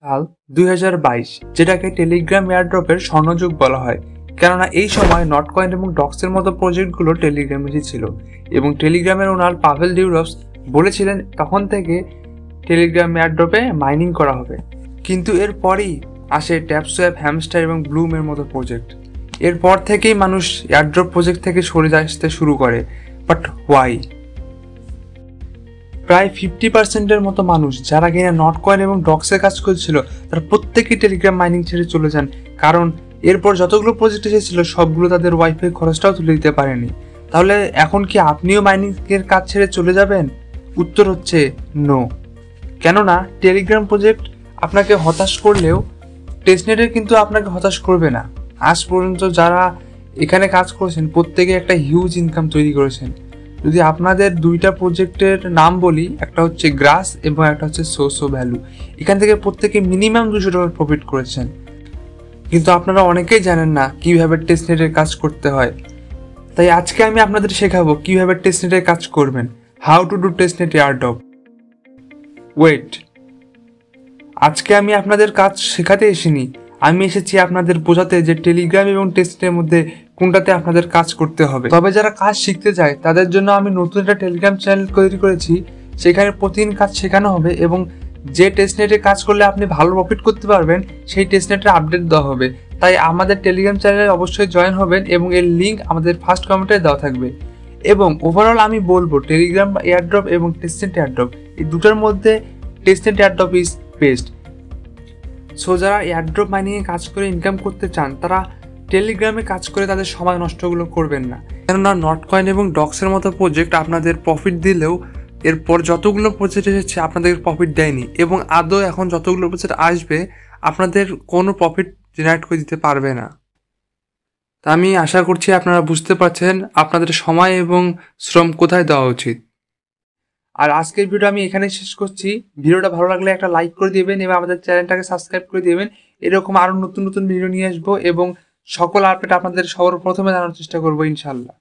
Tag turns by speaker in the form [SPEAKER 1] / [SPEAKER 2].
[SPEAKER 1] সাল 2022, যেটাকে টেলিগ্রাম এয়ারড্রপের স্বর্ণযুগ বলা হয়, কেননা এই সময় নটকয়েন এবং ডক্সের মতো প্রজেক্টগুলো টেলিগ্রামে এসেছিল এবং টেলিগ্রামের ওনার পাভেল ডিউরভস বলেছিলেন তখন থেকে টেলিগ্রাম এয়ারড্রপে মাইনিং করা হবে। কিন্তু এরপরই আসে ট্যাপসোয়াপ, হ্যামস্টার এবং ব্লুমের মতো প্রজেক্ট। এরপর থেকেই মানুষ এয়ারড্রপ প্রজেক্ট থেকে সরে আসতে শুরু করে। But why? প্রায় 50% মতো মানুষ যারা কিনা নটকয়েন এবং ডক্সে কাজ করছিল তারা প্রত্যেকেই টেলিগ্রাম মাইনিং ছেড়ে চলে যান, কারণ এরপর যতগুলো প্রজেক্ট এসেছিল সবগুলো তাদের ওয়াইফাই খরচটাও তুলে দিতে পারেনি। তাহলে এখন কি আপনিও মাইনিং এর কাজ ছেড়ে চলে যাবেন? উত্তর হচ্ছে নো। কেননা টেলিগ্রাম প্রজেক্ট আপনাকে হতাশ করলেও টেস্টনেটের কিন্তু আপনাকে হতাশ করবে না। আজ পর্যন্ত যারা এখানে কাজ করেছেন প্রত্যেকে একটা হিউজ ইনকাম তৈরি করেছেন। যদি আপনাদের দুইটা প্রজেক্টের নাম বলি, একটা হচ্ছে গ্রাস এবং একটা হচ্ছে সোসো ভ্যালু, এখান থেকে প্রত্যেকে মিনিমাম $200 প্রফিট করেছেন। কিন্তু আপনারা অনেকেই জানেন না কিভাবে টেস্টনেটের কাজ করতে হয়। তাই আজকে আমি আপনাদের শেখাবো কিভাবে টেস্টনেটের কাজ করবেন। How to do testnet airdrop. Wait, আজকে আমি আপনাদের কাজ শেখাতে এসেছি, আমি এসেছি আপনাদের বোঝাতে যে টেলিগ্রাম এবং টেস্টনেটের মধ্যে কোনটাতে আপনাদের কাজ করতে হবে। তবে যারা কাজ শিখতে চায় তাদের জন্য আমি নতুন একটা টেলিগ্রাম চ্যানেল তৈরি করেছি, সেখানে প্রতিদিন কাজ শেখানো হবে এবং যে টেস্টনেটে কাজ করলে আপনি ভালো প্রফিট করতে পারবেন সেই টেস্টনেটের আপডেট দেওয়া হবে। তাই আমাদের টেলিগ্রাম চ্যানেলে অবশ্যই জয়েন হবেন এবং এর লিঙ্ক আমাদের ফার্স্ট কমেন্টে দেওয়া থাকবে। এবং ওভারঅল আমি বলবো টেলিগ্রাম এয়ারড্রপ এবং টেস্টনেট এয়ারড্রপ, এই দুটোর মধ্যে testnet airdrop is best. So যারা এয়ারড্রপ মাইনিংয়ে কাজ করে ইনকাম করতে চান তারা টেলিগ্রামে কাজ করে তাদের সময় নষ্টগুলো করবেন না, কেননা নটকয়েন এবং ডক্সের মতো প্রজেক্ট আপনাদের প্রফিট দিলেও এরপর যতগুলো প্রজেক্ট এসেছে আপনাদের প্রফিট দেয়নি এবং আদৌ এখন যতগুলো প্রজেক্ট আসবে আপনাদের কোনো প্রফিট জেনারেট করে দিতে পারবে না। তা আমি আশা করছি আপনারা বুঝতে পারছেন আপনাদের সময় এবং শ্রম কোথায় দেওয়া উচিত। আর আজকের ভিডিও আমি এখানে শেষ করছি। ভিডিওটা ভালো লাগলে একটা লাইক করে দিবেন এবং আমাদের চ্যানেলটাকে সাবস্ক্রাইব করে দিবেন। এরকম আরো নতুন নতুন ভিডিও নিয়ে আসবো এবং সকল আপডেট আপনাদের সর্বপ্রথমে জানার চেষ্টা করবো ইনশাল্লাহ।